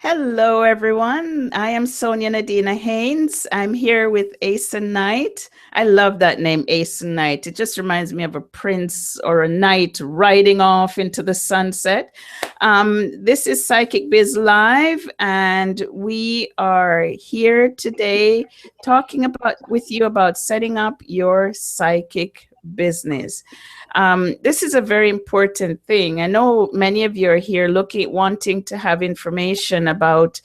Hello, everyone. I am Sonia Nadina Haynes. I'm here with Aeson Knight. I love that name, Aeson Knight. It just reminds me of a prince or a knight riding off into the sunset. This is Psychic.biz Live, and we are here today talking with you about setting up your psychic business. This is a very important thing. I know many of you are here wanting to have information about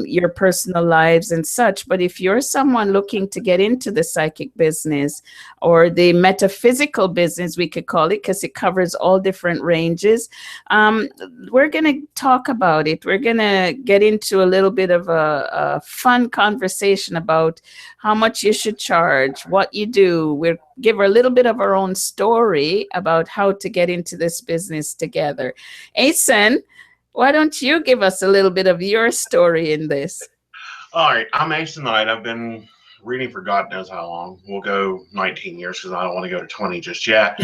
your personal lives and such, but if you're someone looking to get into the psychic business or the metaphysical business, we could call it, because it covers all different ranges, we're going to talk about it. We're going to get into a little bit of a fun conversation about how much you should charge, what you do. We'll give her a little bit of our own story about how to get into this business together. Aeson, why don't you give us a little bit of your story in this? All right, I'm Aeson Knight. I've been reading for God knows how long. We'll go 19 years because I don't want to go to 20 just yet.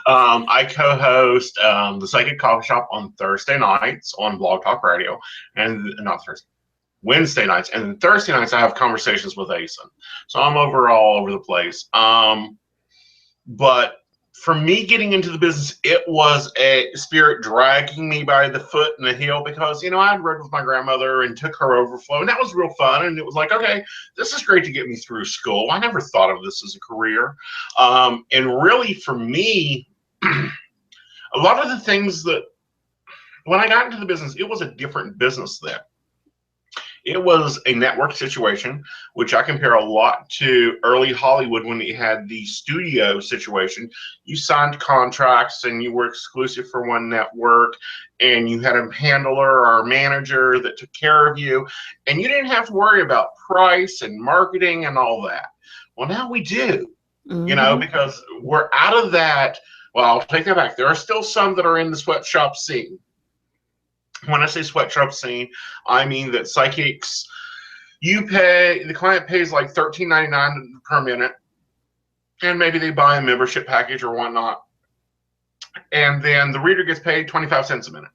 I co-host the Psychic Coffee Shop on Thursday nights on Blog Talk Radio, and not Thursday, Wednesday nights, and Thursday nights I have conversations with Aeson. So I'm all over the place. But for me getting into the business, it was a spirit dragging me by the foot and the heel because, I'd read with my grandmother and took her overflow, and that was real fun. And it was like, okay, this is great to get me through school. I never thought of this as a career. And really for me, a lot of the things that when I got into the business, it was a different business then. It was a network situation, which I compare a lot to early Hollywood when you had the studio situation. You signed contracts and you were exclusive for one network, and you had a handler or a manager that took care of you, and you didn't have to worry about price and marketing and all that. Well, now we do, because we're out of that. Well, I'll take that back. There are still some that are in the sweatshop scene. When I say sweatshop scene, I mean that psychics, the client pays like $13.99 per minute, and maybe they buy a membership package or whatnot, and then the reader gets paid 25 cents a minute.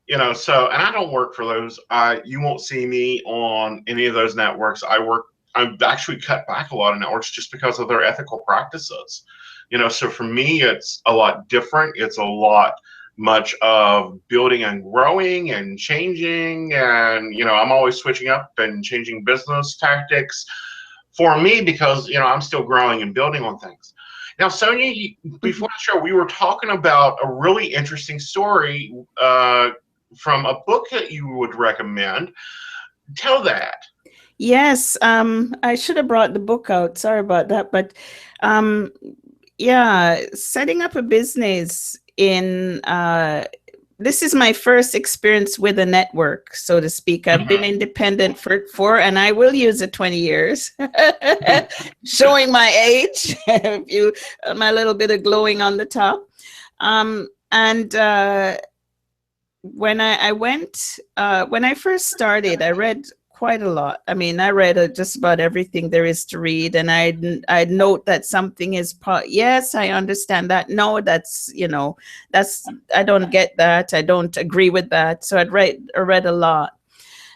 And I don't work for those. You won't see me on any of those networks. I've actually cut back a lot of networks just because of their ethical practices. So for me, it's a lot different. It's a lot much of building and growing and changing, and I'm always switching up and changing business tactics for me because I'm still growing and building on things. Now, Sonia, before the show, we were talking about a really interesting story from a book that you would recommend. Tell that. Yes, I should have brought the book out. Sorry about that, but setting up a business this is my first experience with a network, so to speak. I've been independent for, and I will use it 20 years, showing my age, my little bit of glowing on the top. When I first started, I read quite a lot. I mean, I read just about everything there is to read, and I'd note that something is yes, I understand that. No, I don't get that. I don't agree with that. So I read a lot.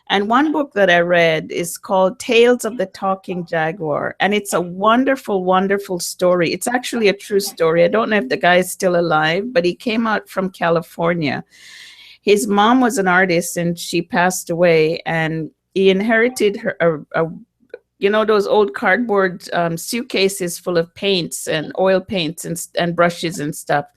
And one book that I read is called Tales of the Talking Jaguar, and it's a wonderful, wonderful story. It's actually a true story. I don't know if the guy is still alive, but he came out from California. His mom was an artist, and she passed away, and he inherited those old cardboard suitcases full of paints and oil paints and brushes and stuff.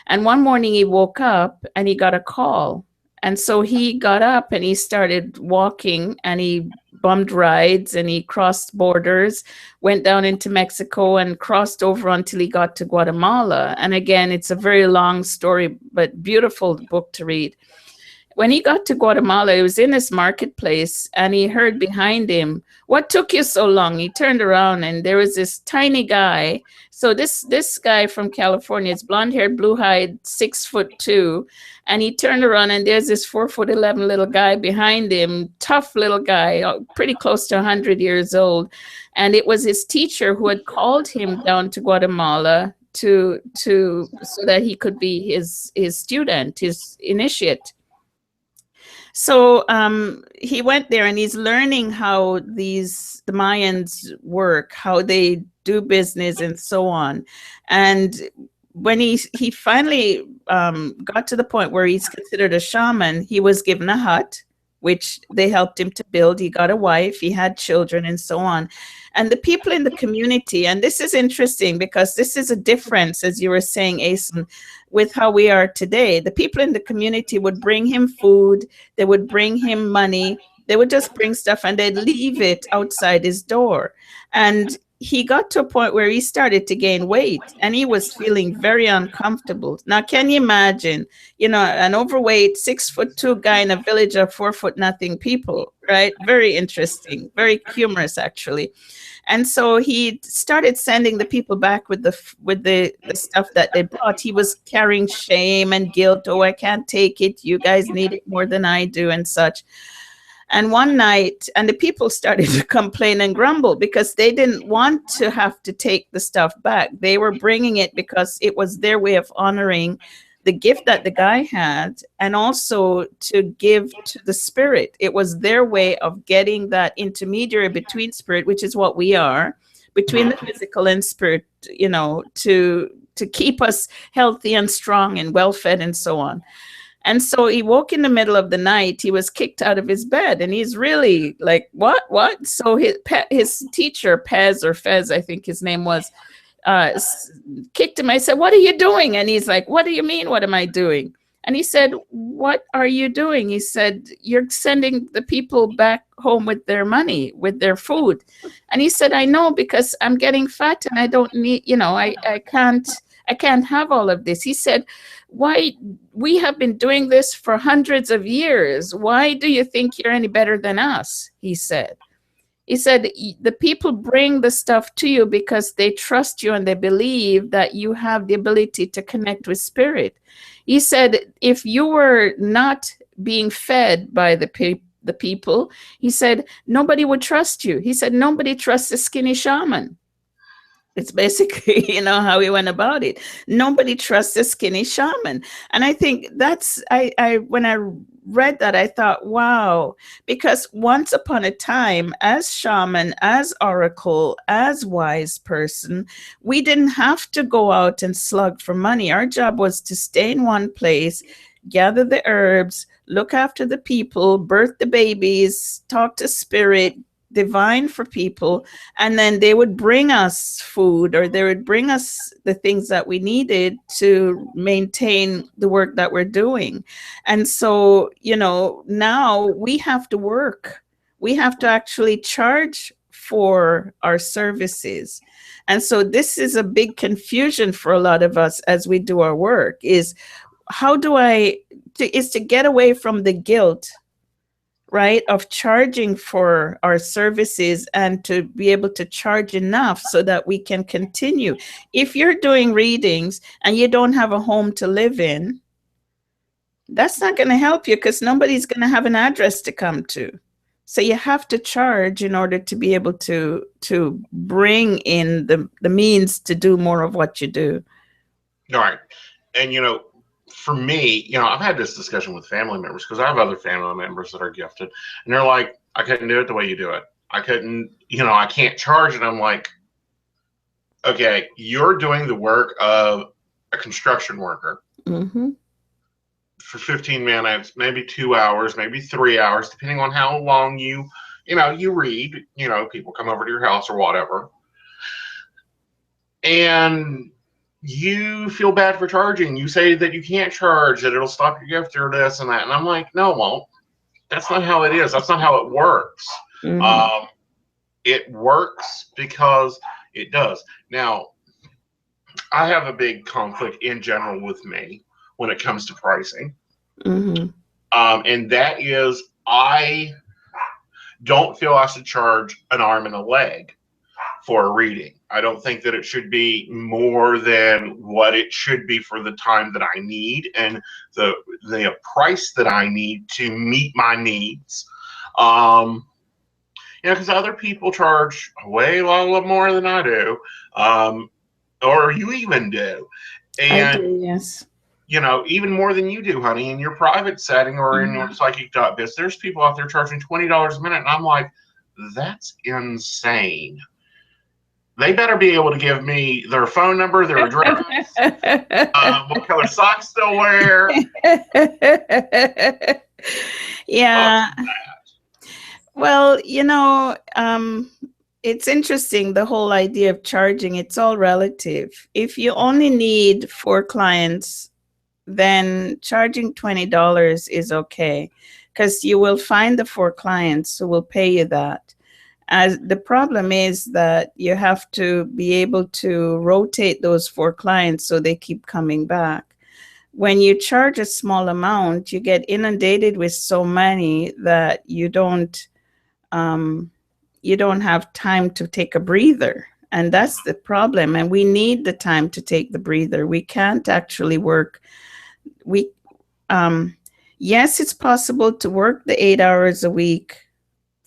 And one morning he woke up and he got a call. And so he got up and he started walking, and he bummed rides, and he crossed borders, went down into Mexico and crossed over until he got to Guatemala. And again, it's a very long story, but beautiful book to read. When he got to Guatemala, he was in this marketplace, and he heard behind him, "What took you so long?" He turned around, and there was this tiny guy. So this guy from California is blonde-haired, blue-eyed, 6'2", and he turned around, and there's this 4'11" little guy behind him, tough little guy, pretty close to 100 years old. And it was his teacher who had called him down to Guatemala to so that he could be his student, his initiate. So he went there and he's learning how the Mayans work, how they do business, and so on. And when he finally got to the point where he's considered a shaman, he was given a hut, which they helped him to build. He got a wife, he had children, and so on. And the people in the community, and this is interesting because this is a difference, as you were saying, Aeson, with how we are today. The people in the community would bring him food, they would bring him money, they would just bring stuff and they'd leave it outside his door. And he got to a point where he started to gain weight and he was feeling very uncomfortable. Now, can you imagine, an overweight 6'2" guy in a village of 4' nothing people, right? Very interesting, very humorous, actually. And so he started sending the people back with the stuff that they brought. He was carrying shame and guilt. Oh, I can't take it. You guys need it more than I do, and such. And one night, and the people started to complain and grumble because they didn't want to have to take the stuff back. They were bringing it because it was their way of honoring the gift that the guy had, and also to give to the spirit. It was their way of getting that intermediary between spirit, which is what we are, between the physical and spirit, to keep us healthy and strong and well fed and so on. And so he woke in the middle of the night. He was kicked out of his bed, and he's really like, what? So his teacher, Pez or Fez, I think his name was, kicked him. I said, what are you doing? And he's like, what do you mean, what am I doing? And he said, what are you doing? He said, you're sending the people back home with their money, with their food. And he said, I know, because I'm getting fat and I don't need, I can't have all of this. He said, why? We have been doing this for hundreds of years. Why do you think you're any better than us? He said, the people bring the stuff to you because they trust you and they believe that you have the ability to connect with spirit. He said, if you were not being fed by the people, he said, nobody would trust you. He said, nobody trusts the Skinny Shaman. It's basically, how he went about it. Nobody trusts a Skinny Shaman. And I think that's, when I read that, I thought, wow, because once upon a time, as shaman, as oracle, as wise person, we didn't have to go out and slug for money. Our job was to stay in one place, gather the herbs, look after the people, birth the babies, talk to spirit, divine for people, and then they would bring us food, or they would bring us the things that we needed to maintain the work that we're doing. And so, now we have to work. We have to actually charge for our services. And so this is a big confusion for a lot of us as we do our work, is how do is to get away from the guilt, right, of charging for our services, and to be able to charge enough so that we can continue. If you're doing readings and you don't have a home to live in, that's not going to help you, because nobody's going to have an address to come to. So you have to charge in order to be able to bring in the means to do more of what you do. All right. And, for me, I've had this discussion with family members, because I have other family members that are gifted, and they're like, I couldn't do it the way you do it. I couldn't, I can't charge. And I'm like, okay, you're doing the work of a construction worker for 15 minutes, maybe 2 hours, maybe 3 hours, depending on how long you read, people come over to your house or whatever. And you feel bad for charging. You say that you can't charge, that it'll stop your gift or this and that. And I'm like, no, it won't. That's not how it is. That's not how it works. It works because it does. Now, I have a big conflict in general with me when it comes to pricing. And that is, I don't feel I should charge an arm and a leg for a reading. I don't think that it should be more than what it should be for the time that I need and the price that I need to meet my needs. Because other people charge way a lot more than I do. or you even do. I And, do, yes. even more than you do, honey, in your private setting or in your Mhm. Psychic.biz, there's people out there charging $20 a minute. And I'm like, that's insane. They better be able to give me their phone number, their address, what color socks they'll wear. Up Yeah. to that. Well, it's interesting, the whole idea of charging. It's all relative. If you only need 4 clients, then charging $20 is okay, because you will find the 4 clients who will pay you that. As the problem is that you have to be able to rotate those 4 clients so they keep coming back. When you charge a small amount, you get inundated with so many that um, you don't have time to take a breather. And that's the problem. And we need the time to take the breather. We can't actually work. We, um, yes, it's possible to work the 8 hours a week,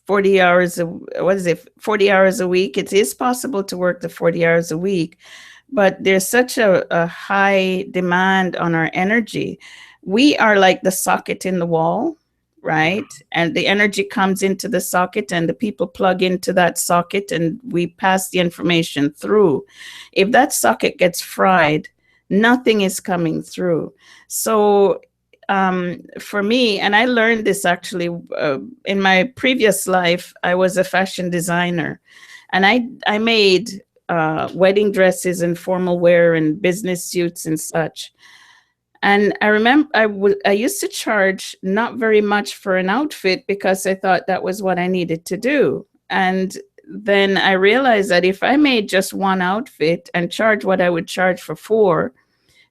40 hours, what is it, 40 hours a week. It is possible to work the 40 hours a week, but there's such a high demand on our energy. We are like the socket in the wall, right? And the energy comes into the socket and the people plug into that socket and we pass the information through. If that socket gets fried, nothing is coming through. So for me, and I learned this actually in my previous life, I was a fashion designer, and I made wedding dresses and formal wear and business suits and such. And I remember I used to charge not very much for an outfit because I thought that was what I needed to do. And then I realized that if I made just one outfit and charge what I would charge for four,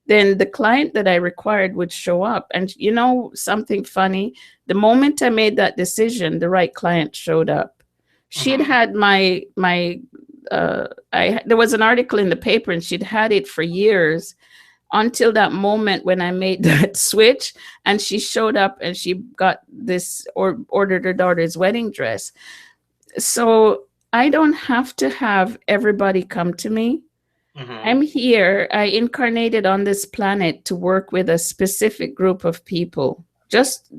then the client that I required would show up. And something funny, the moment I made that decision, the right client showed up. She'd Mhm. had my there was an article in the paper and she'd had it for years until that moment when I made that switch, and she showed up and she got this or ordered her daughter's wedding dress. So I don't have to have everybody come to me. Mhm. I'm here. I incarnated on this planet to work with a specific group of people. Just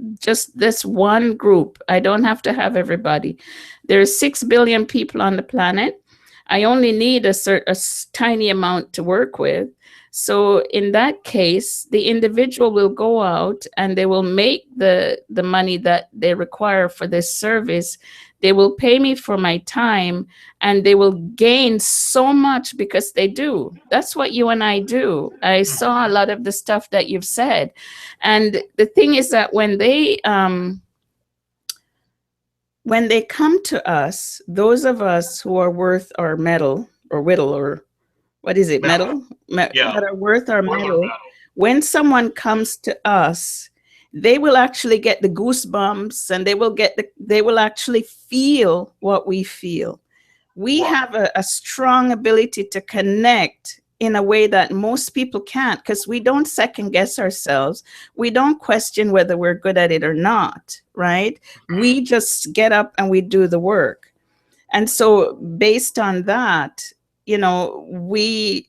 this one group. I don't have to have everybody. There's 6 billion people on the planet. I only need a tiny amount to work with. So in that case, the individual will go out and they will make the money that they require for this service. They will pay me for my time and they will gain so much because they do. That's what you and I do. I saw a lot of the stuff that you've said. And the thing is that when they come to us, those of us who are worth our metal or whittle or what is it, Metal. metal, Yeah. that are worth our Boiler metal, metal. when someone comes to us, they will actually get the goosebumps and they will actually feel what we feel. We Right. have a strong ability to connect in a way that most people can't, because we don't second guess ourselves. We don't question whether we're good at it or not, right? We just get up and we do the work. And so based on that, we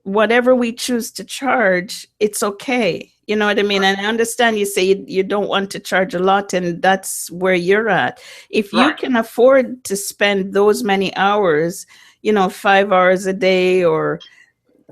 whatever we choose to charge, it's okay. You know what I mean? And I understand you say you don't want to charge a lot, and that's where you're at. If you Right. can afford to spend those many hours, 5 hours a day or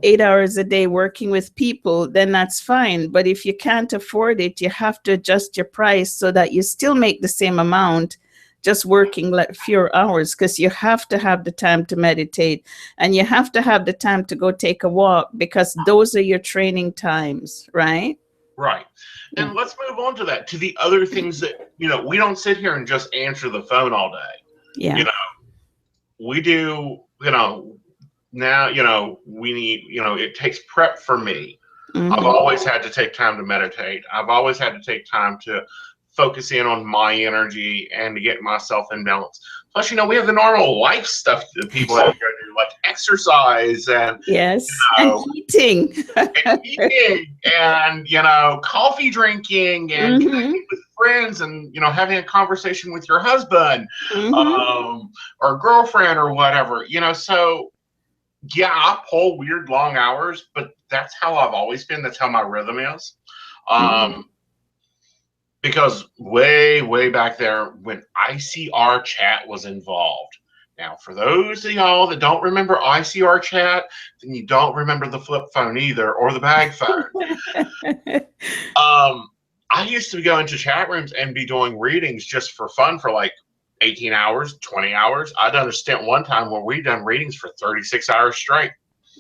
8 hours a day working with people, then that's fine. But if you can't afford it, you have to adjust your price so that you still make the same amount, just working like fewer hours, because you have to have the time to meditate and you have to have the time to go take a walk, because those are your training times, right? Right. Yeah. And let's move on to that, to the other things that, we don't sit here and just answer the phone all day. You Yeah. know, we do, now, we need, it takes prep for me. I've Hmm. always had to take time to meditate. I've always had to take time to focus in on my energy and to get myself in balance. Plus, we have the normal life stuff that people have to go do, like exercise and, Yes. And know, eating. and eating and, coffee drinking and Hmm. connecting with friends and, having a conversation with your husband Hmm. or girlfriend or whatever, so Yeah, I pull weird long hours, but that's how I've always been. That's how my rhythm is. Mhm. Because way, way back there when ICR chat was involved. Now, for those of y'all that don't remember ICR chat, then you don't remember the flip phone either, or the bag phone. I used to go into chat rooms and be doing readings just for fun for like 18 hours, 20 hours. I done a stint one time where we done readings for 36 hours straight.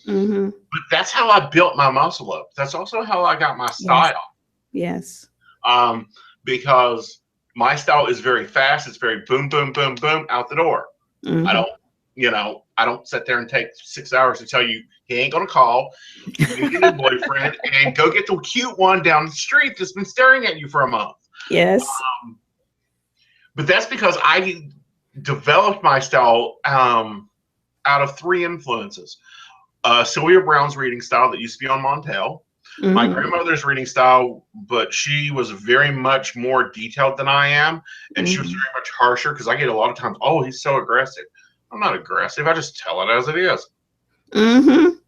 Mhm. But that's how I built my muscle up. That's also how I got my Yes. style. Yes. Because my style is very fast. It's very boom, boom, boom, boom, out the door. I Mhm. don't sit there and take 6 hours to tell you he ain't gonna call, you need a new boyfriend, and go get the cute one down the street that's been staring at you for a month. Yes. But that's because I developed my style out of three influences. Sylvia Browne's reading style that used to be on Montel. My Mhm. grandmother's reading style, but she was very much more detailed than I am, and she was Mhm. very much harsher because I get a lot of times, oh, he's so aggressive. I'm not aggressive. I just tell it as it is. Mhm.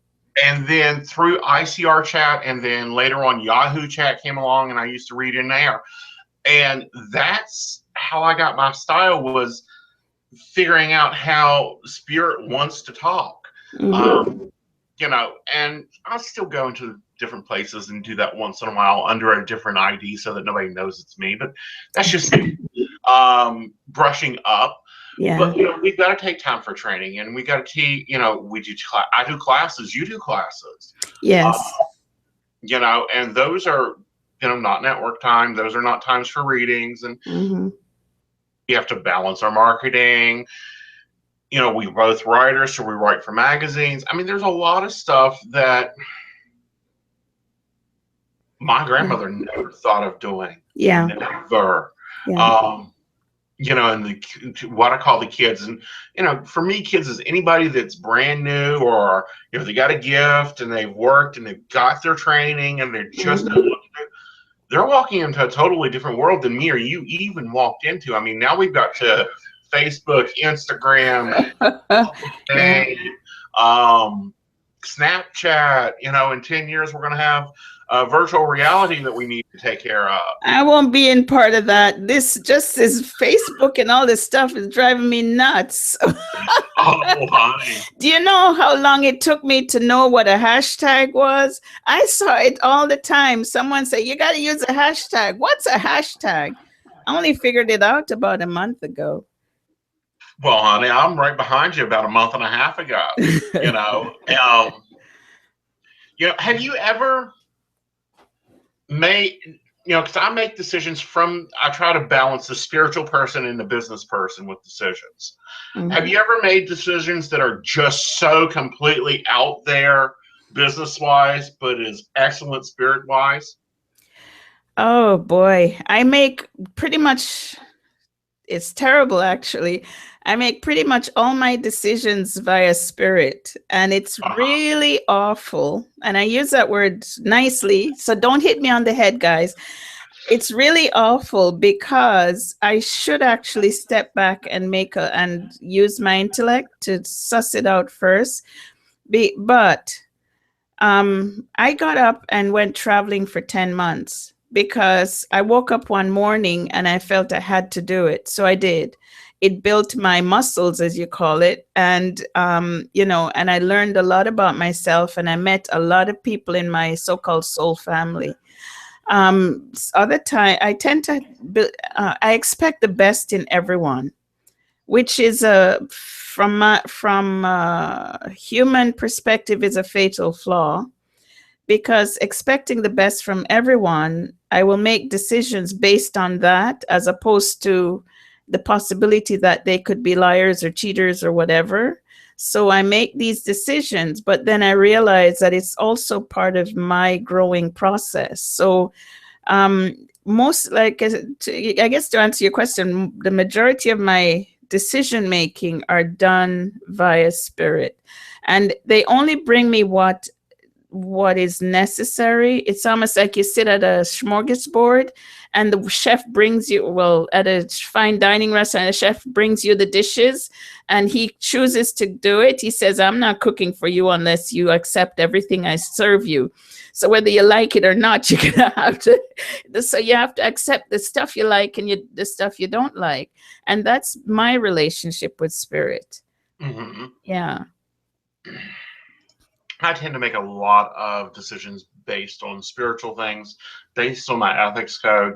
And then through ICR chat, and then later on Yahoo chat came along, and I used to read in there. And that's how I got my style, was figuring out how spirit wants to talk. Mhm. And I'll still go into different places and do that once in a while under a different ID so that nobody knows it's me. But that's just me brushing up. Yeah. But we've got to take time for training, and we got to teach. I do classes, you do classes. Uh, Yes. and those are not network time. Those are not times for readings, and Mhm. we have to balance our marketing. We both writers, so we write for magazines. I mean, there's a lot of stuff that my Yeah. grandmother never thought of doing. Yeah. Never. Yeah. Um, and what I call the kids, and for me, kids is anybody that's brand new, or they got a gift and they've worked and they've got their training and they're just Mhm. they're walking into a totally different world than me or you even walked into. I mean, now we've got to Facebook, Instagram, Yeah. um, Snapchat. In 10 years, we're going to have virtual reality that we need to take care of. I won't be in part of that. This Facebook and all this stuff is driving me nuts. Oh, honey. Do you know how long it took me to know what a hashtag was? I saw it all the time. Someone say, you got to use a hashtag. What's a hashtag? I only figured it out about a month ago. Well, honey, I'm right behind you about a month and a half ago. You know, um, have you ever made, because I make decisions I try to balance the spiritual person and the business person with decisions. Have Mhm. you ever made decisions that are just so completely out there business wise, but is excellent spirit wise? Oh boy. I make pretty much, it's terrible actually. I make pretty much all my decisions via spirit, and it's Uh-huh. really awful. And I use that word nicely, so don't hit me on the head, guys. It's really awful because I should actually step back and use my intellect to suss it out first. But I got up and went traveling for 10 months because I woke up one morning and I felt I had to do it. So I did. It built my muscles, as you call it. And I learned a lot about myself, and I met a lot of people in my so-called soul family. Other time, I expect the best in everyone, which is from a human perspective, is a fatal flaw, because expecting the best from everyone, I will make decisions based on that, as opposed to the possibility that they could be liars or cheaters or whatever. So I make these decisions, but then I realize that it's also part of my growing process. So most like I guess, to answer your question, the majority of my decision making are done via spirit, and they only bring me what what is necessary. It's almost like you sit at a smorgasbord and the chef brings you, well, at a fine dining restaurant, a chef brings you the dishes and he chooses to do it. He says, I'm not cooking for you unless you accept everything I serve you. So whether you like it or not, you're gonna have to. So you have to accept the stuff you like and the stuff you don't like, and that's my relationship with spirit. Mm-hmm. Yeah. I tend to make a lot of decisions based on spiritual things, based on my ethics code.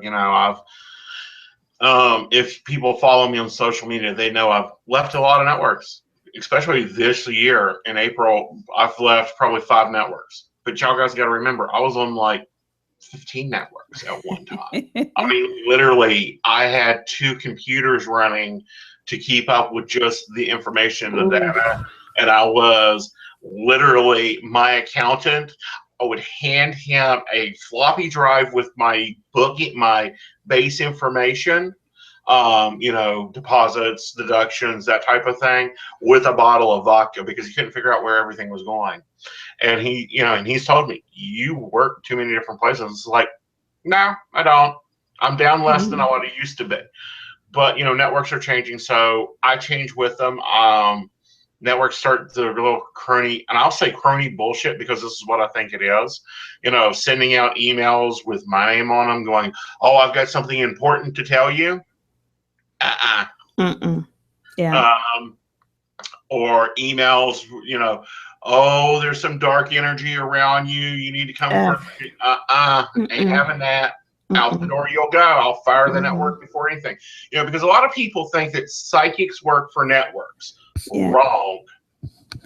If people follow me on social media, they know I've left a lot of networks, especially this year in April. I've left probably 5 networks. But y'all guys got to remember, I was on like 15 networks at one time. I mean, literally, I had 2 computers running to keep up with just the information and the data. And I was literally my accountant. I would hand him a floppy drive with my base information, deposits, deductions, that type of thing, with a bottle of vodka because he couldn't figure out where everything was going. And he's told me, you work too many different places. It's like, no, I don't. I'm down less than I what I used to be. But, networks are changing, so I change with them. Networks start the little crony, and I'll say crony bullshit because this is what I think it is. Sending out emails with my name on them going, oh, I've got something important to tell you. Yeah. Or emails, oh, there's some dark energy around you. You need to come from ain't having that. Out the door you'll go. I'll fire the network before anything. Because a lot of people think that psychics work for networks. Yeah. Wrong.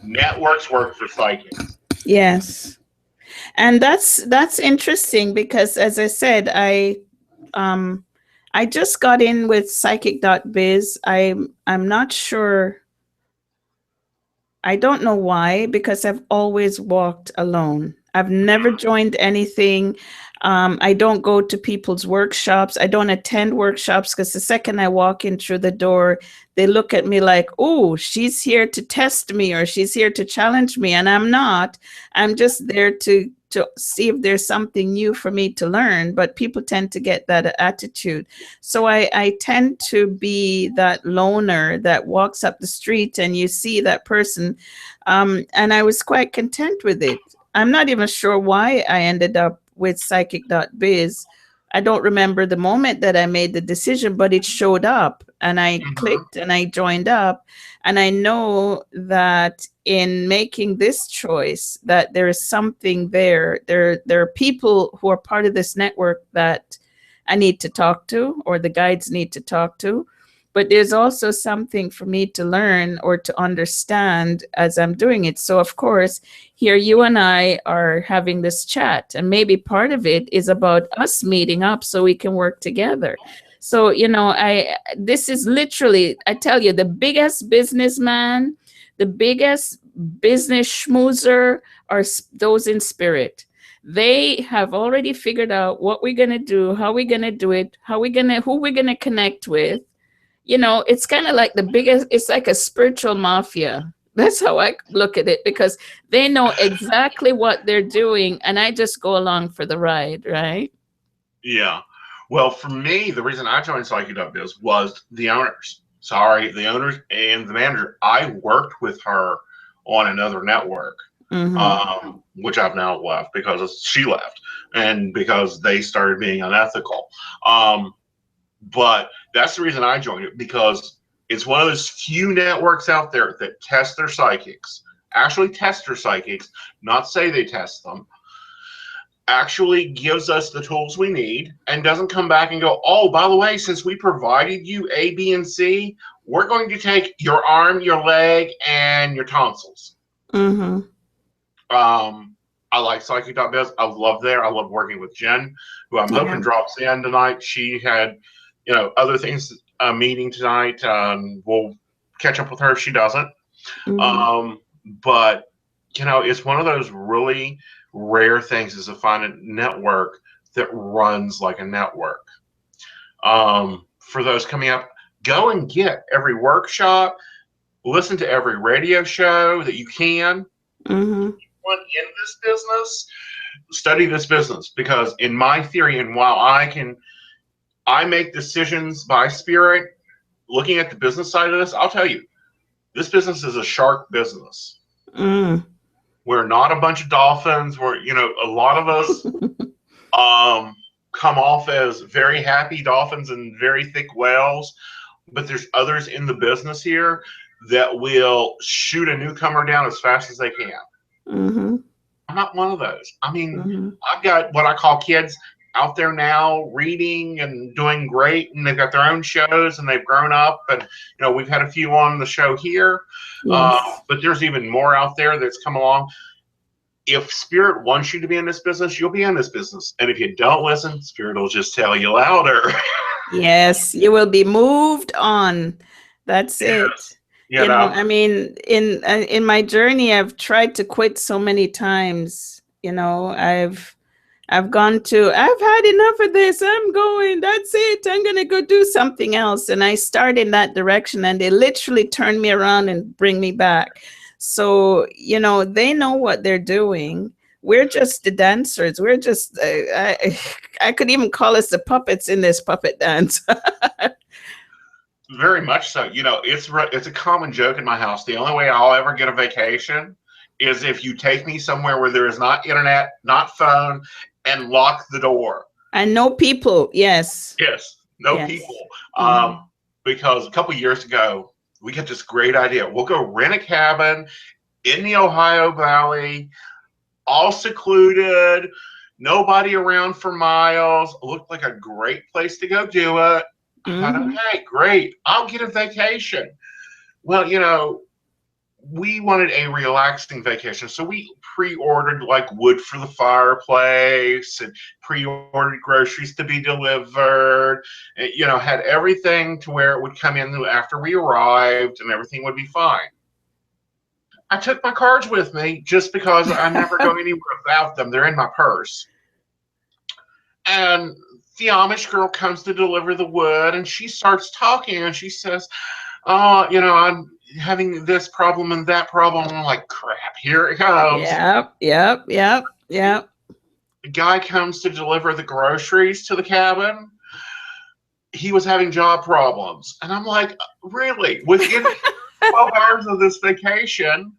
Networks work for psychics. Yes. And that's interesting because, as I said, I just got in with Psychic.biz. I'm not sure. I don't know why, because I've always walked alone. I've never joined anything. I don't go to people's workshops. I don't attend workshops because the second I walk in through the door, they look at me like, oh, she's here to test me or she's here to challenge me. And I'm not. I'm just there to see if there's something new for me to learn. But people tend to get that attitude. So I tend to be that loner that walks up the street and you see that person. And I was quite content with it. I'm not even sure why I ended up with Psychic.biz. I don't remember the moment that I made the decision, but it showed up and I clicked and I joined up. And I know that in making this choice, that there is something there. There are people who are part of this network that I need to talk to, or the guides need to talk to. But there's also something for me to learn or to understand as I'm doing it. So, of course, here you and I are having this chat, and maybe part of it is about us meeting up so we can work together. So, this is literally, I tell you, the biggest businessman, the biggest business schmoozer are those in spirit. They have already figured out what we're going to do, how we're going to do it, who we're going to connect with. It's kind of like it's like a spiritual mafia. That's how I look at it, because they know exactly what they're doing and I just go along for the ride, right? Yeah. Well, for me, the reason I joined Psychic.biz was the owners. The owners and the manager. I worked with her on another network, which I've now left because she left and because they started being unethical. But that's the reason I joined it, because it's one of those few networks out there that test their psychics, not say they test them, actually gives us the tools we need and doesn't come back and go, oh, by the way, since we provided you A, B, and C, we're going to take your arm, your leg, and your tonsils. I like Psychic.biz. I love working with Jen, who I'm hoping drops in tonight. She had other things, a meeting tonight. We'll catch up with her if she doesn't. But, it's one of those really rare things is to find a network that runs like a network. For those coming up, go and get every workshop, listen to every radio show that you can. You anyone in this business, study this business, because in my theory, and while I make decisions by spirit, looking at the business side of this, I'll tell you, this business is a shark business. Mm. We're not a bunch of dolphins. We're, a lot of us come off as very happy dolphins and very thick whales, but there's others in the business here that will shoot a newcomer down as fast as they can. Mm-hmm. I'm not one of those. I mean, Mm-hmm. I've got what I call kids out there now reading and doing great, and they've got their own shows and they've grown up, and we've had a few on the show here. Yes. But there's even more out there that's come along. If Spirit wants you to be in this business, you'll be in this business, and if you don't listen, Spirit will just tell you louder. Yes, you will be moved on. That's it. I mean, in my journey, I've tried to quit so many times. I've gone to, I've had enough of this. I'm going, that's it. I'm going to go do something else. And I start in that direction, and they literally turn me around and bring me back. So, they know what they're doing. We're just the dancers. We're just, I could even call us the puppets in this puppet dance. Very much so. It's a common joke in my house. The only way I'll ever get a vacation is if you take me somewhere where there is not internet, not phone, and lock the door. And no people. Yes. Yes. No people. Because a couple of years ago, we got this great idea. We'll go rent a cabin in the Ohio Valley, all secluded, nobody around for miles. It looked like a great place to go do it. I thought, okay, great. I'll get a vacation. Well, we wanted a relaxing vacation. So we pre-ordered like wood for the fireplace and pre-ordered groceries to be delivered, and, had everything to where it would come in after we arrived and everything would be fine. I took my cards with me just because I never go anywhere without them. They're in my purse. And the Amish girl comes to deliver the wood, and she starts talking, and she says, "Oh, I'm having this problem and that problem." And I'm like, crap, here it comes. Yep. The guy comes to deliver the groceries to the cabin. He was having job problems. And I'm like, really? Within 12 hours of this vacation,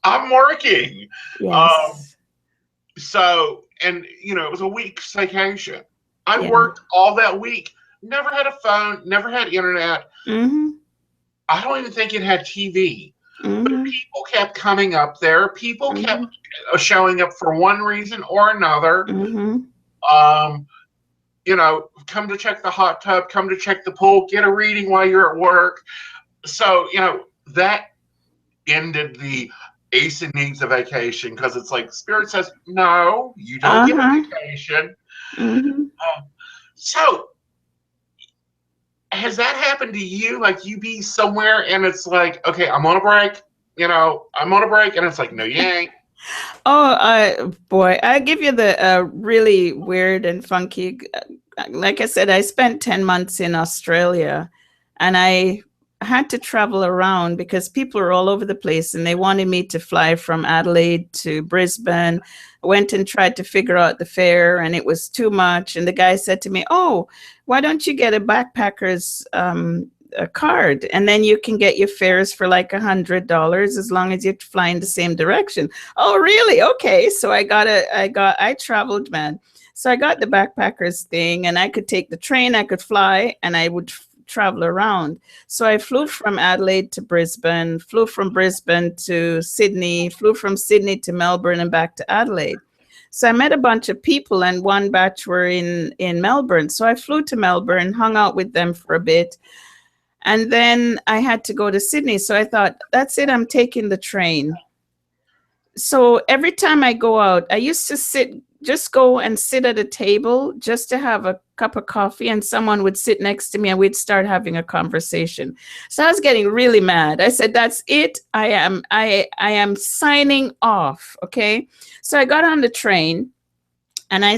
I'm working. Yes. It was a week's vacation. I worked all that week. Never had a phone, never had internet. Mm-hmm. I don't even think it had TV. But people kept coming up there. People kept showing up for one reason or another. Come to check the hot tub, come to check the pool, get a reading while you're at work. So, that ended the Aeson needs a vacation, because it's like Spirit says, no, you don't get a vacation. So, has that happened to you? Like, you be somewhere and it's like, okay, I'm on a break, and it's like, no, you ain't. Oh, boy, I give you the really weird and funky. Like I said, I spent 10 months in Australia, and I had to travel around because people are all over the place, and they wanted me to fly from Adelaide to Brisbane. I went and tried to figure out the fare, and it was too much. And the guy said to me, "Oh, why don't you get a backpacker's a card, and then you can get your fares for like $100 as long as you fly in the same direction." Oh, really? Okay. So I traveled, man. So I got the backpackers thing, and I could take the train, I could fly, and I would travel around. So I flew from Adelaide to Brisbane, flew from Brisbane to Sydney, flew from Sydney to Melbourne and back to Adelaide. So I met a bunch of people, and one batch were in Melbourne. So I flew to Melbourne, hung out with them for a bit. And then I had to go to Sydney. So I thought, that's it, I'm taking the train. So every time I go out, I used to just go and sit at a table just to have a cup of coffee, and someone would sit next to me and we'd start having a conversation. So I was getting really mad. I said, that's it. I am signing off. Okay. So I got on the train, and I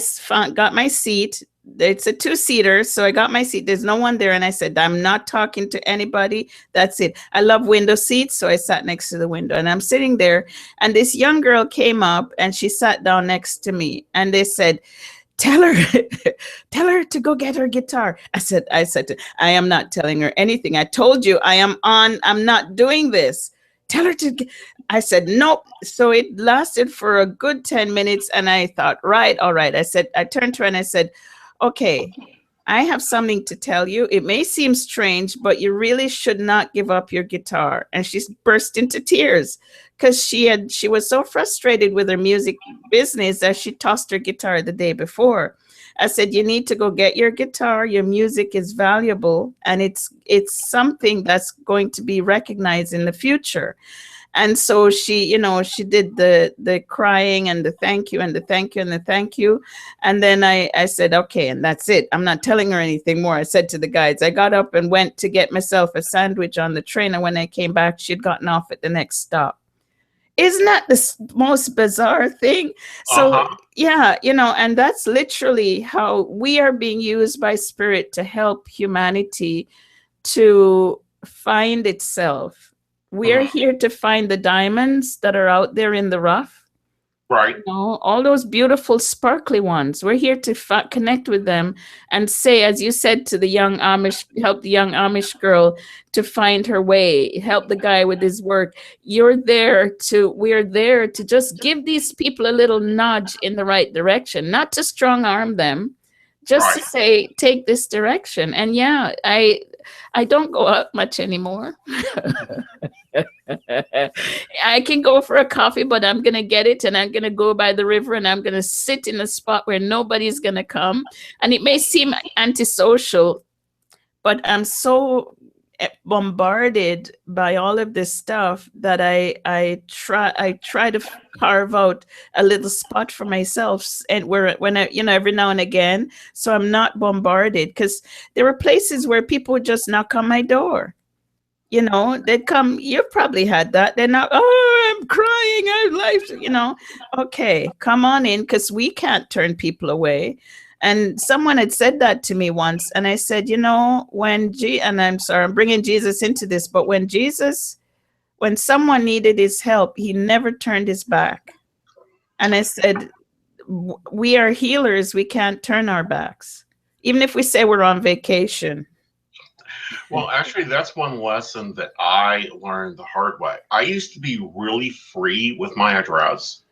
got my seat it's a two-seater, so I got my seat. There's no one there, and I said, I'm not talking to anybody. That's it. I love window seats, so I sat next to the window, and I'm sitting there, and this young girl came up, and she sat down next to me, and they said, tell her tell her to go get her guitar. I said I am not telling her anything. I told you I'm not doing this. Tell her to I said nope. So it lasted for a good 10 minutes, and I thought, right, all right. I turned to her and I said, okay, I have something to tell you. It may seem strange, but you really should not give up your guitar. And she burst into tears because she was so frustrated with her music business that she tossed her guitar the day before. I said, you need to go get your guitar. Your music is valuable, and it's something that's going to be recognized in the future. And so she did the crying and the thank you and the thank you and the thank you. And then I said, okay, and that's it. I'm not telling her anything more. I said to the guides, I got up and went to get myself a sandwich on the train. And when I came back, she'd gotten off at the next stop. Isn't that the most bizarre thing? So, Uh-huh. yeah, and that's literally how we are being used by spirit to help humanity to find itself. We are Mhm. here to find the diamonds that are out there in the rough. Right. All those beautiful, sparkly ones. We're here to connect with them and say, as you said to the young Amish, help the young Amish girl to find her way, help the guy with his work. We're there to just give these people a little nudge in the right direction, not to strong arm them, just to Right. say, take this direction. And yeah, I don't go out much anymore. I can go for a coffee, but I'm going to get it and I'm going to go by the river and I'm going to sit in a spot where nobody's going to come. And it may seem antisocial, but I'm so bombarded by all of this stuff that I try to carve out a little spot for myself, and where when I every now and again, so I'm not bombarded, because there were places where people would just knock on my door. They'd come. You've probably had that. They're not, oh, I'm crying. I have life. Okay, come on in, because we can't turn people away. And someone had said that to me once. And I said, and I'm sorry, I'm bringing Jesus into this, but when someone needed his help, he never turned his back. And I said, we are healers. We can't turn our backs, even if we say we're on vacation. Well, actually, that's one lesson that I learned the hard way. I used to be really free with my address.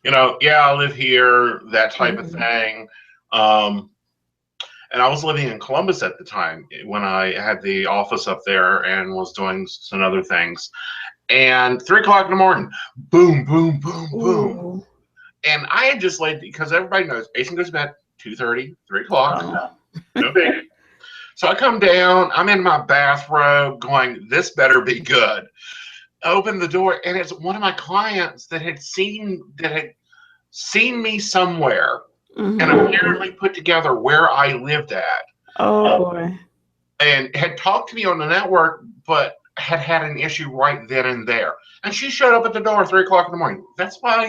Yeah, I live here, that type of Mhm. thing. Um, and I was living in Columbus at the time when I had the office up there and was doing some other things. And 3 o'clock in the morning, boom, boom, boom, boom. Ooh. And I had just laid, because everybody knows Aeson goes to bed 2:30, 3 o'clock, Oh. no big. So I come down, I'm in my bathrobe going, this better be good. Open the door, and it's one of my clients that had seen me somewhere and Mhm. apparently put together where I lived at, Oh boy. and had talked to me on the network, but had an issue right then and there. And she showed up at the door 3 o'clock in the morning. That's why,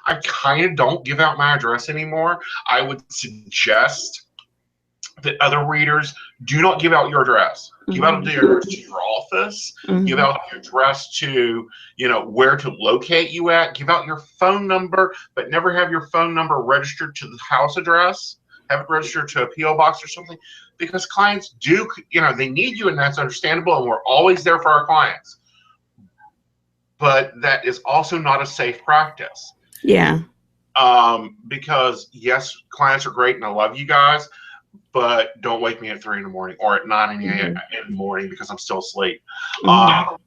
I kind of don't give out my address anymore. I would suggest that other readers do not give out your address. Give out Mhm. your address to your office. Give Mhm. out your address to, where to locate you at. Give out your phone number, but never have your phone number registered to the house address. Have it registered to a PO box or something, because clients do, they need you, and that's understandable. And we're always there for our clients. But that is also not a safe practice. Yeah. Because yes, clients are great, and I love you guys, but don't wake me at 3 in the morning or at 9 in Mhm. the morning because I'm still asleep. Mhm.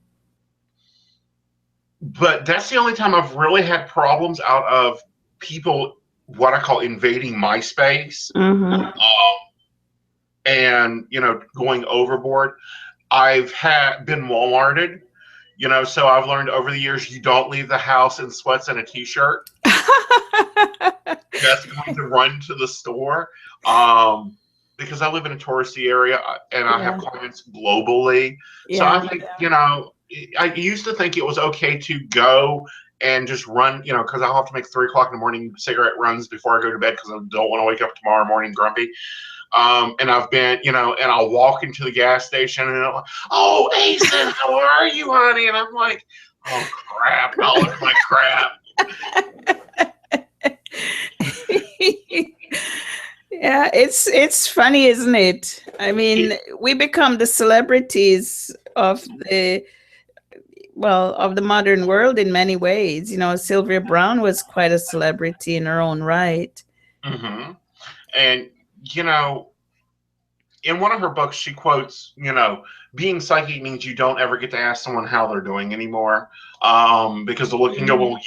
But that's the only time I've really had problems out of people, what I call invading my space, Mhm. and going overboard. I've been Walmarted, so I've learned over the years, you don't leave the house in sweats and a t-shirt. That's going to run to the store. Because I live in a touristy area, and I have Yeah. clients globally. So Yeah. I think, I used to think it was okay to go and just run, because I'll have to make 3 o'clock in the morning cigarette runs before I go to bed because I don't want to wake up tomorrow morning grumpy. And I've been, and I'll walk into the gas station and I'm like, oh, Aeson, how are you, honey? And I'm like, oh, crap. I'll look at my crap. Yeah, it's funny, isn't it? I mean, we become the celebrities of the modern world in many ways. Sylvia Browne was quite a celebrity in her own right. Mm-hmm. And, in one of her books, she quotes, being psychic means you don't ever get to ask someone how they're doing anymore, because they'll look and go, well,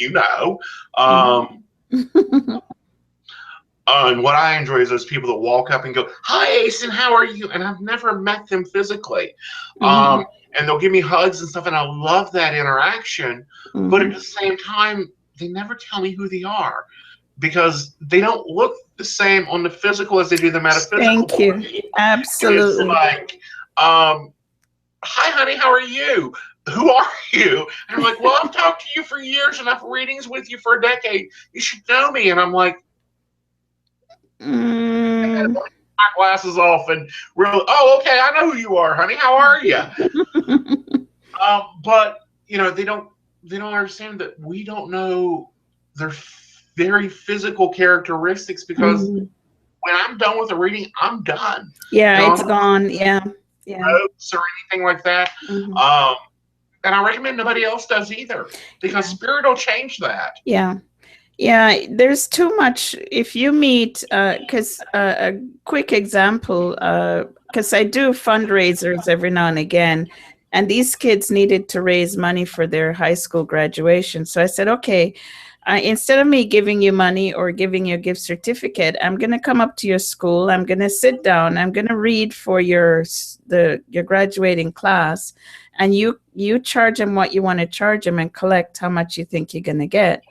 and what I enjoy is those people that walk up and go, hi, Aeson, how are you? And I've never met them physically. And they'll give me hugs and stuff, and I love that interaction. But at the same time, they never tell me who they are because they don't look the same on the physical as they do the metaphysical. Thank you. Absolutely. And it's like, hi, honey, how are you? Who are you? And I'm like, well, I've talked to you for years and I've readings with you for a decade. You should know me. And I'm like, my glasses off and really, oh, okay, I know who you are, honey. How are you? But they don't understand that we don't know their very physical characteristics because when I'm done with a reading, I'm done. Yeah, it's gone. Yeah. Notes or anything like that. And I recommend nobody else does either because spirit will change that. Yeah, there's too much. If you meet, because a quick example, because I do fundraisers every now and again, and these kids needed to raise money for their high school graduation. So I said, okay, instead of me giving you money or giving you a gift certificate, I'm going to come up to your school. I'm going to sit down. I'm going to read for your graduating class, and you charge them what you want to charge them and collect how much you think you're going to get.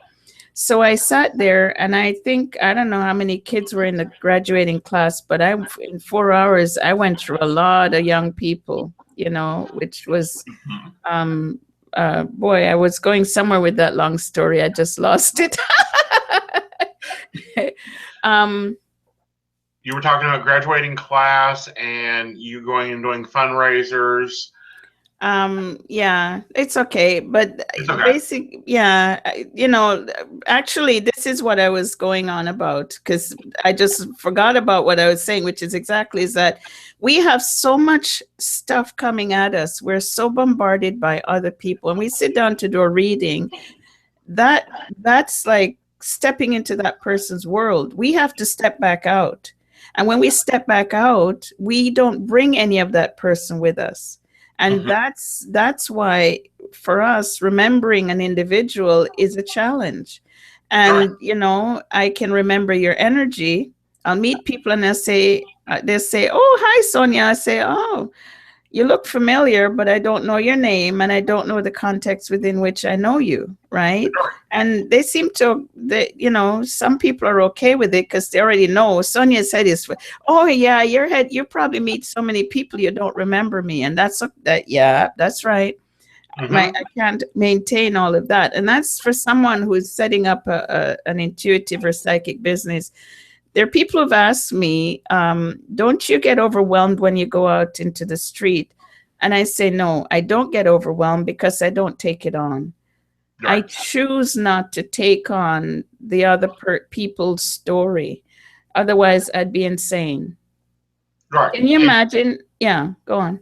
So I sat there, and I don't know how many kids were in the graduating class, but in 4 hours, I went through a lot of young people, which was, boy, I was going somewhere with that long story. I just lost it. You were talking about graduating class and you going and doing fundraisers. Yeah, it's okay, but actually this is what I was going on about, because I just forgot about what I was saying, which is exactly is that we have so much stuff coming at us. We're so bombarded by other people, and we sit down to do a reading. That's like stepping into that person's world. We have to step back out, and when we step back out, we don't bring any of that person with us. And that's why for us, remembering an individual is a challenge. And, I can remember your energy. I'll meet people and they'll say, oh, hi, Sonia. I say, oh, you look familiar, but I don't know your name and I don't know the context within which I know you, right? And they seem to, some people are okay with it because they already know. Sonia's head is, oh yeah, your head, you probably meet so many people you don't remember me. And that's right. I can't maintain all of that. And that's for someone who's setting up an intuitive or psychic business. There are people who've asked me, don't you get overwhelmed when you go out into the street? And I say, no, I don't get overwhelmed because I don't take it on. Right. I choose not to take on the other people's story. Otherwise, I'd be insane. Right. Can you imagine? Yeah, go on.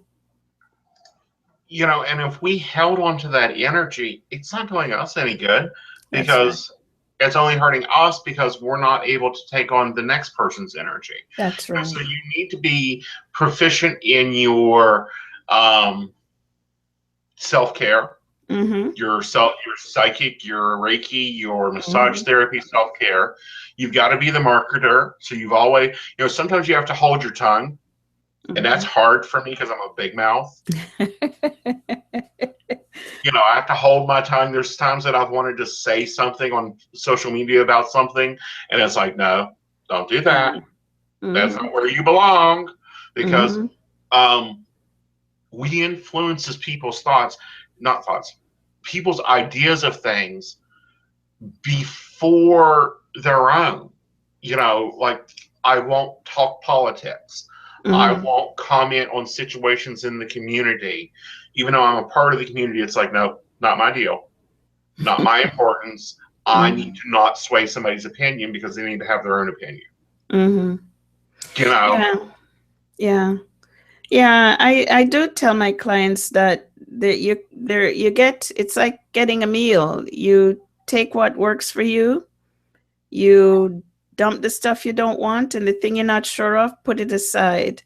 And if we held on to that energy, it's not doing us any good because it's only hurting us because we're not able to take on the next person's energy. That's right. So you need to be proficient in your self-care, your psychic, your Reiki, your massage therapy, self-care. You've got to be the marketer. So you've always, sometimes you have to hold your tongue. And that's hard for me because I'm a big mouth. I have to hold my tongue. There's times that I've wanted to say something on social media about something, and it's like, no, don't do that. That's not where you belong. Because we influences people's people's ideas of things before their own. Like, I won't talk politics. I Mm-hmm. won't comment on situations in the community. Even though I'm a part of the community, it's like, no, not my deal, not my importance. I need Mm-hmm. to not sway somebody's opinion because they need to have their own opinion. Mm-hmm. You know? Yeah. Yeah. Yeah, I do tell my clients that you get, it's like getting a meal. You take what works for you, you dump the stuff you don't want, and the thing you're not sure of, put it aside.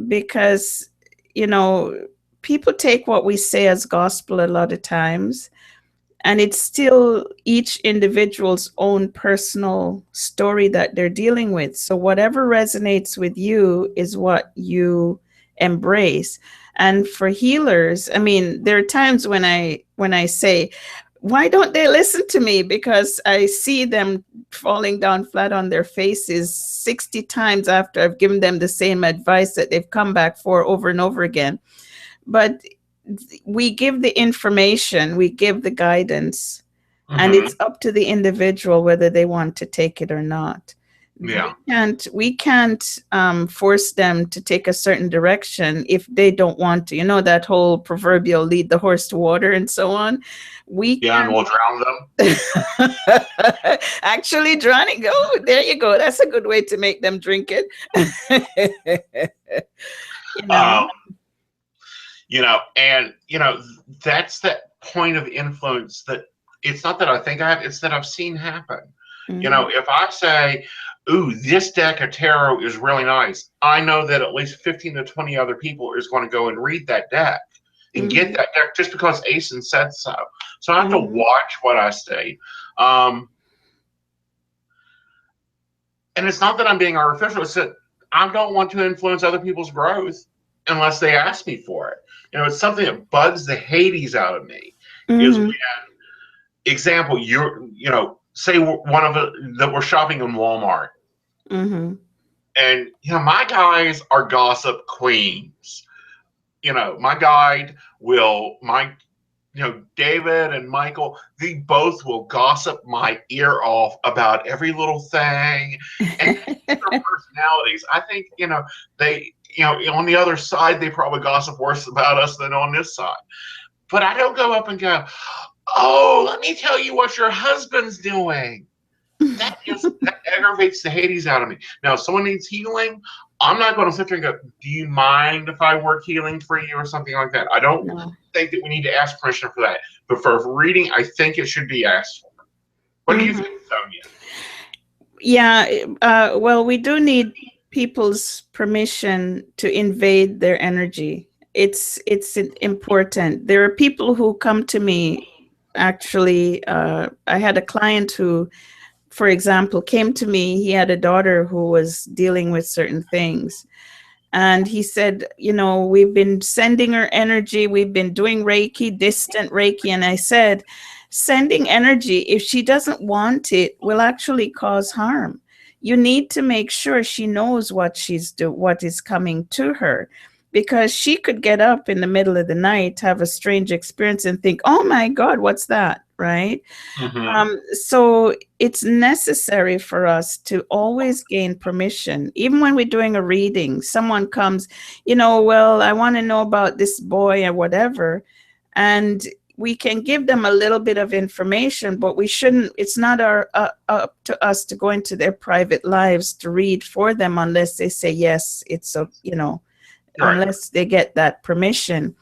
Because you know, people take what we say as gospel a lot of times, and it's still each individual's own personal story that they're dealing with. So whatever resonates with you is what you embrace. And for healers, I mean, there are times when I say, why don't they listen to me? Because I see them falling down flat on their faces 60 times after I've given them the same advice that they've come back for over and over again. But we give the information, we give the guidance, and Mm-hmm. it's up to the individual whether they want to take it or not. Yeah. We can't force them to take a certain direction if they don't want to. You know that whole proverbial lead the horse to water and so on. We Yeah, and we'll drown them. can't actually drowning. Oh, there you go. That's a good way to make them drink it. you know. Um, and that's that point of influence that it's not that I think I have, it's that I've seen happen. Mhm. If I say, ooh, this deck of tarot is really nice, I know that at least 15 to 20 other people is going to go and read that deck and get Mhm. that deck just because Aeson said so. So I have to Mhm. watch what I say. Um, and it's not that I'm being artificial, it's that I don't want to influence other people's growth unless they ask me for it. It's something that bugs the Hades out of me. Is Mhm. example, say one of that we're shopping in Walmart, Mhm. and my guys are gossip queens. My guide will my David and Michael, they both will gossip my ear off about every little thing, and their personalities. I think they on the other side they probably gossip worse about us than on this side. But I don't go up and go, oh, let me tell you what your husband's doing. That aggravates the Hades out of me. Now, if someone needs healing, I'm not going to sit there and go, do you mind if I work healing for you or something like that? I don't No. think that we need to ask permission for that. But for reading, I think it should be asked for. What do you Mhm. think, Sonia? Yeah, well, we do need people's permission to invade their energy. It's important. There are people who come to me. Actually, I had a client who, for example, came to me. He had a daughter who was dealing with certain things. And he said, we've been sending her energy. We've been doing Reiki, distant Reiki. And I said, sending energy, if she doesn't want it, will actually cause harm. You need to make sure she knows what is coming to her, because she could get up in the middle of the night, have a strange experience and think, oh my God, what's that? Right? Mm-hmm. So it's necessary for us to always gain permission. Even when we're doing a reading, someone comes, well, I want to know about this boy or whatever. And we can give them a little bit of information, but we shouldn't, it's not up to us to go into their private lives to read for them unless they say, yes, Right. unless they get that permission.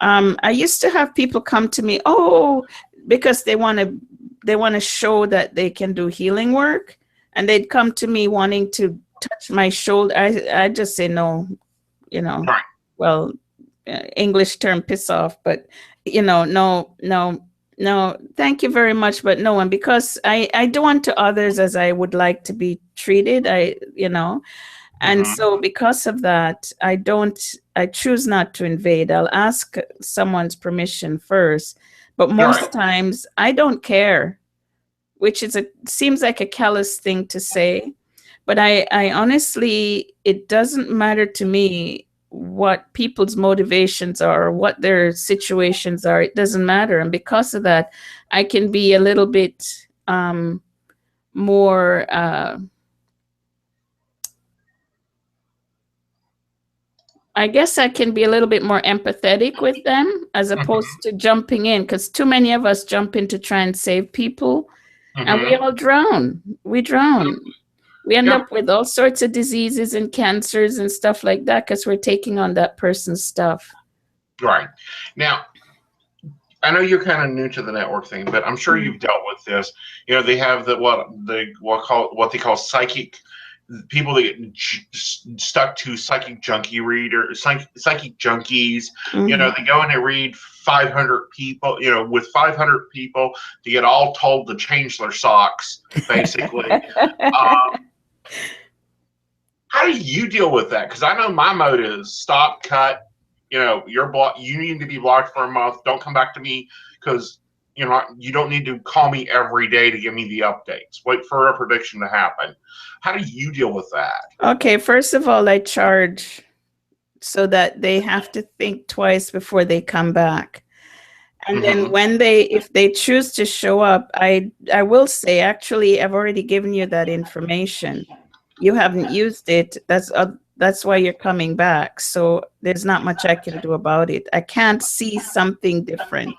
I used to have people come to me, oh, because they want to show that they can do healing work, and they'd come to me wanting to touch my shoulder. I just say no, you know. Right. Well, English term piss off, but no, no, no. Thank you very much, but no. And because I do unto others as I would like to be treated, and Mm-hmm. so because of that, I choose not to invade. I'll ask someone's permission first, but Right. most times I don't care, which seems like a callous thing to say, but I honestly, it doesn't matter to me what people's motivations are, or what their situations are. It doesn't matter. And because of that, I can be a little bit more I guess I can be a little bit more empathetic with them as opposed to jumping in, because too many of us jump in to try and save people, and we all drown. We drown. We end up with all sorts of diseases and cancers and stuff like that because we're taking on that person's stuff. Right. Now, I know you're kind of new to the network thing, but I'm sure you've dealt with this. You know, they have what they call psychic people that get stuck to psychic junkie readers, psychic junkies. You know, they go in and read 500 people. You know, with 500 people, to get all told to change their socks, basically. How do you deal with that? Because I know my mode is stop, cut. You know, you're blocked. You need to be blocked for a month. Don't come back to me because, you know, you don't need to call me every day to give me the updates. Wait for a prediction to happen. How do you deal with that? Okay, first of all, I charge so that they have to think twice before they come back. And then if they choose to show up, I will say, actually, I've already given you that information. You haven't used it. That's why you're coming back. So there's not much I can do about it. I can't see something different.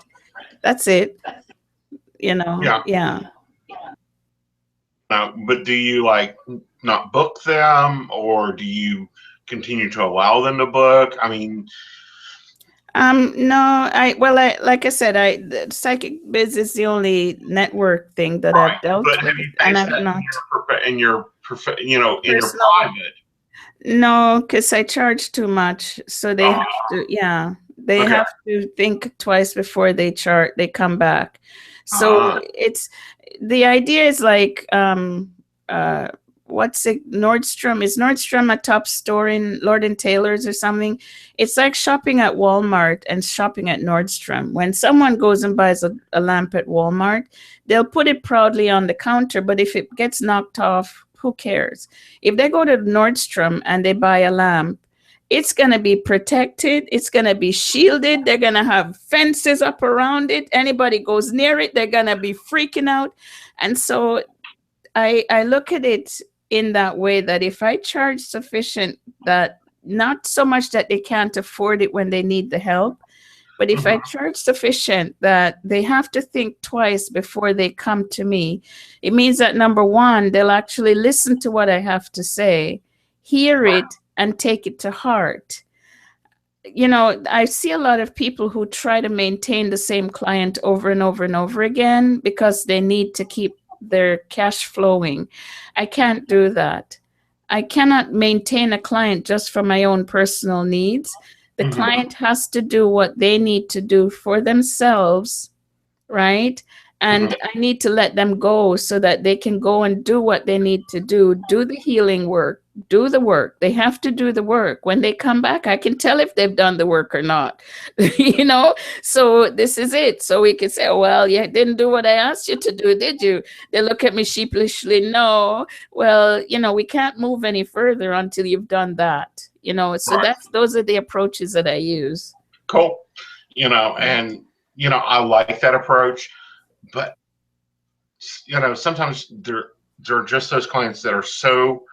That's it. You know? Yeah. But do you not book them, or do you continue to allow them to book? I mean, no, like I said, the Psychic.biz is the only network thing that I've dealt with, and I've not in your private. No, because I charge too much, so they have to. Yeah, they have to think twice before they come back. So it's the idea is like what's it? Nordstrom. Is Nordstrom a top store in Lord and Taylor's or something? It's like shopping at Walmart and shopping at Nordstrom. When someone goes and buys a lamp at Walmart, they'll put it proudly on the counter, but if it gets knocked off, who cares? If they go to Nordstrom and they buy a lamp, it's going to be protected. It's going to be shielded. They're going to have fences up around it. Anybody goes near it, they're going to be freaking out. And so I look at it in that way, that if I charge sufficient, that not so much that they can't afford it when they need the help, but if I charge sufficient that they have to think twice before they come to me, it means that, number one, they'll actually listen to what I have to say, hear it, and take it to heart. You know, I see a lot of people who try to maintain the same client over and over and over again because they need to keep their cash flowing. I can't do that. I cannot maintain a client just for my own personal needs. The client has to do what they need to do for themselves, right? And I need to let them go so that they can go and do what they need to do the healing work, do the work. They have to do the work. When they come back, I can tell if they've done the work or not, you know? So this is it. So we can say, oh, well, you didn't do what I asked you to do, did you? They look at me sheepishly, no. Well, you know, we can't move any further until you've done that, you know? So those are the approaches that I use. Cool. You know, and, you know, I like that approach. But, you know, sometimes there are just those clients that are so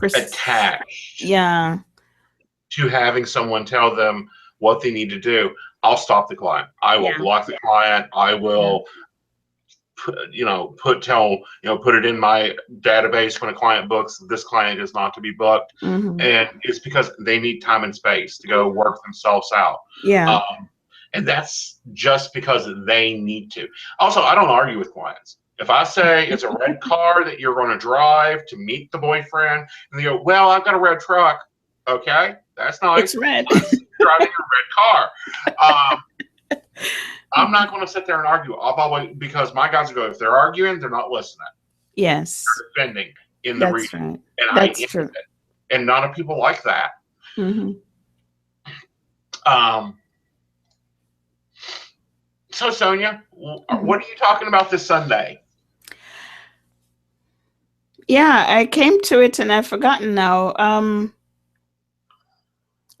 attached to having someone tell them what they need to do. I'll stop the client. I will block the client. I will put it in my database when a client books, this client is not to be booked. And it's because they need time and space to go work themselves out. And that's just because they need to. Also, I don't argue with clients. If I say it's a red car that you're going to drive to meet the boyfriend, and they go, well, I've got a red truck. Okay, that's nice. It's red. I'm driving a red car. I'm not going to sit there and argue. Because my guys go, if they're arguing, they're not listening. Yes. They're defending in the region. Right. And that's true. And not a people like that. So, Sonia, what are you talking about this Sunday? Yeah, I came to it and I've forgotten now.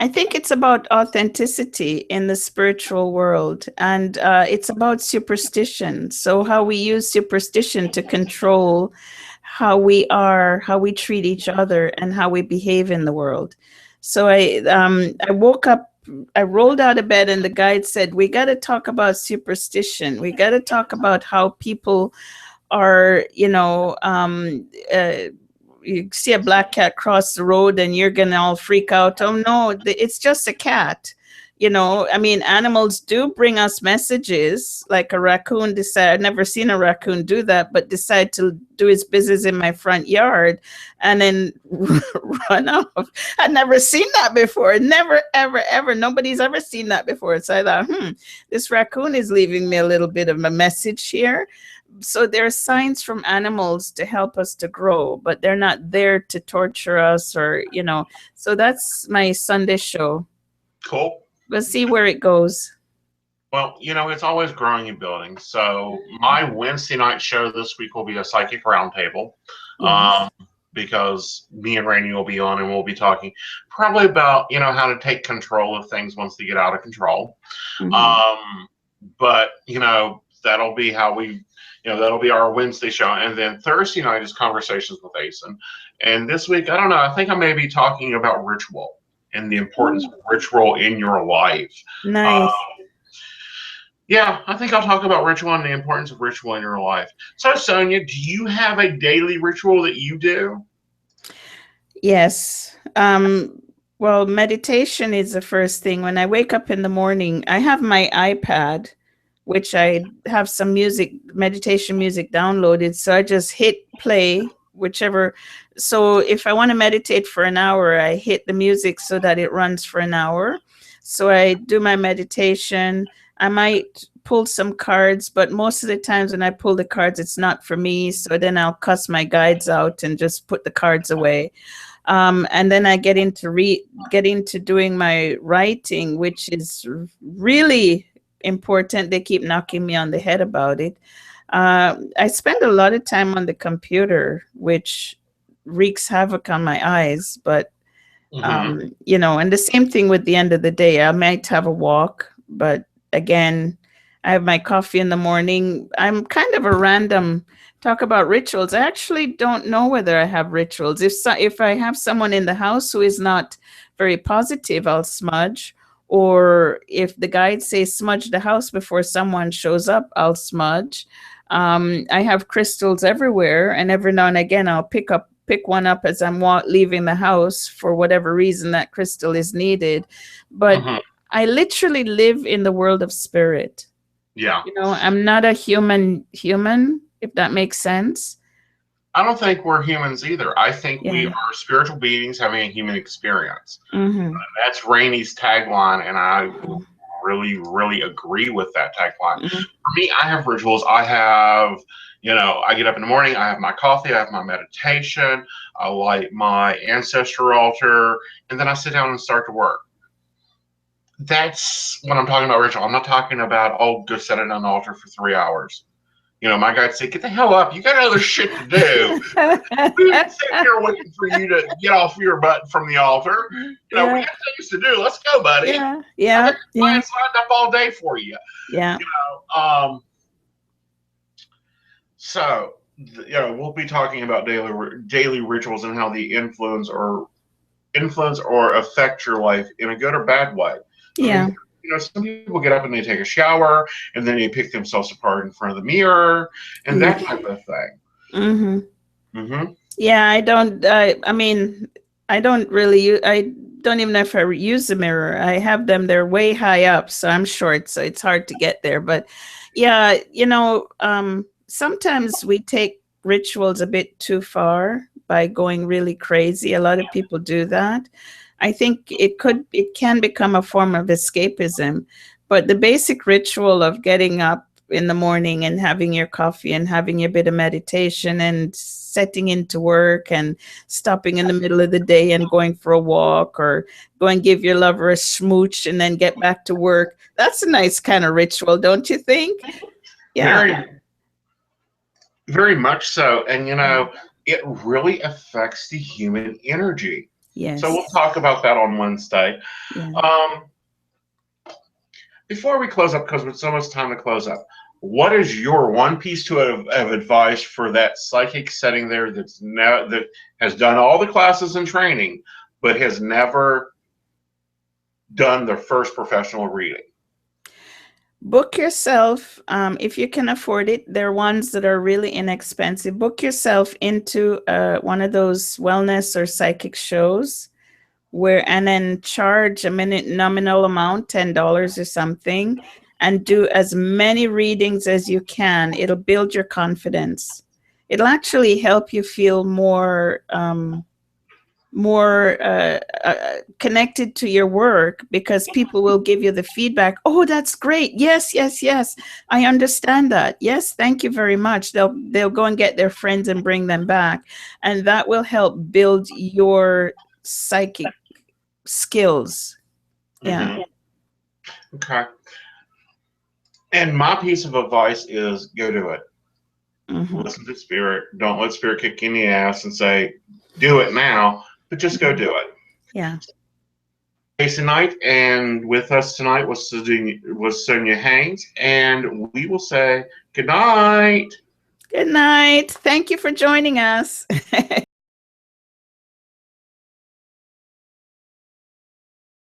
I think it's about authenticity in the spiritual world, and it's about superstition. So, how we use superstition to control how we are, how we treat each other, and how we behave in the world. So, I woke up, I rolled out of bed, and the guide said, "We got to talk about superstition. We got to talk about how people are, you see a black cat cross the road and you're gonna all freak out. Oh no, it's just a cat. I mean, animals do bring us messages. Like a raccoon decide, I've never seen a raccoon do that, but decide to do his business in my front yard and then run off. I'd never seen that before. Never, ever, ever. Nobody's ever seen that before. So I thought, this raccoon is leaving me a little bit of a message here. So there are signs from animals to help us to grow, but they're not there to torture us or. So that's my Sunday show. Cool. We'll see where it goes. Well, it's always growing and building. So my Wednesday night show this week will be a psychic roundtable, Yes. because me and Rainey will be on and we'll be talking probably about how to take control of things once they get out of control. Mm-hmm. But that'll be how we. That'll be our Wednesday show. And then Thursday night is Conversations with Aeson. And this week, I don't know, I think I may be talking about ritual and the importance of ritual in your life. Nice. Yeah, I think I'll talk about ritual and the importance of ritual in your life. So, Sonia, do you have a daily ritual that you do? Yes. Well, meditation is the first thing. When I wake up in the morning, I have my iPad, which I have some meditation music downloaded. So I just hit play, whichever. So if I want to meditate for an hour, I hit the music so that it runs for an hour. So I do my meditation. I might pull some cards, but most of the times when I pull the cards, it's not for me. So then I'll cuss my guides out and just put the cards away. And then I get into doing my writing, which is really important. They keep knocking me on the head about it. I spend a lot of time on the computer, which wreaks havoc on my eyes. But and the same thing with the end of the day. I might have a walk, but again, I have my coffee in the morning. I'm kind of a random. Talk about rituals. I actually don't know whether I have rituals. If I have someone in the house who is not very positive, I'll smudge. Or if the guides say smudge the house before someone shows up, I'll smudge. I have crystals everywhere, and every now and again I'll pick one up as I'm leaving the house for whatever reason that crystal is needed. But I literally live in the world of spirit. Yeah. I'm not a human, if that makes sense. I don't think we're humans either. I think we Yeah. are spiritual beings having a human experience. Mm-hmm. That's Rainey's tagline, and I really, really agree with that tagline. Mm-hmm. For me, I have rituals. I have, I get up in the morning, I have my coffee, I have my meditation, I light my ancestor altar, and then I sit down and start to work. That's what I'm talking about ritual. I'm not talking about, go sit at an altar for 3 hours. My guys say, get the hell up. You got other shit to do. We ain't sitting here waiting for you to get off your butt from the altar. We got things to do. Let's go, buddy. Yeah. I've got clients lined up all day for you. Yeah. So, we'll be talking about daily rituals and how they influence or affect your life in a good or bad way. Yeah. Some people get up and they take a shower and then they pick themselves apart in front of the mirror and that type of thing. Mm-hmm. Yeah, I don't. I mean, I don't really. I don't even know if I use the mirror. I have them. They're way high up, so I'm short, so it's hard to get there. But yeah, sometimes we take rituals a bit too far by going really crazy. A lot of people do that. I think it can become a form of escapism, but the basic ritual of getting up in the morning and having your coffee and having your bit of meditation and setting into work and stopping in the middle of the day and going for a walk or go and give your lover a smooch and then get back to work. That's a nice kind of ritual, don't you think? Yeah. Very, very much so. And, it really affects the human energy. So we'll Yes. talk about that on Wednesday. Yeah. Um, Before we close up, because it's almost time to close up, what is your one piece of advice for that psychic setting there that has done all the classes and training, but has never done their first professional reading? Book yourself, if you can afford it. There are ones that are really inexpensive. Book yourself into one of those wellness or psychic shows and then charge a minute nominal amount, $10 or something, and do as many readings as you can. It'll build your confidence. It'll actually help you feel more connected to your work, because people will give you the feedback. Oh, that's great. Yes, yes, yes. I understand that. Yes, thank you very much. They'll go and get their friends and bring them back, and that will help build your psychic skills. Yeah. Mm-hmm. Okay. And my piece of advice is go do it. Mm-hmm. Listen to spirit. Don't let spirit kick you in the ass and say, do it now, but just go do it. Yeah. Jason Knight, and with us tonight was Sonia Haynes, and we will say good night. Good night. Thank you for joining us.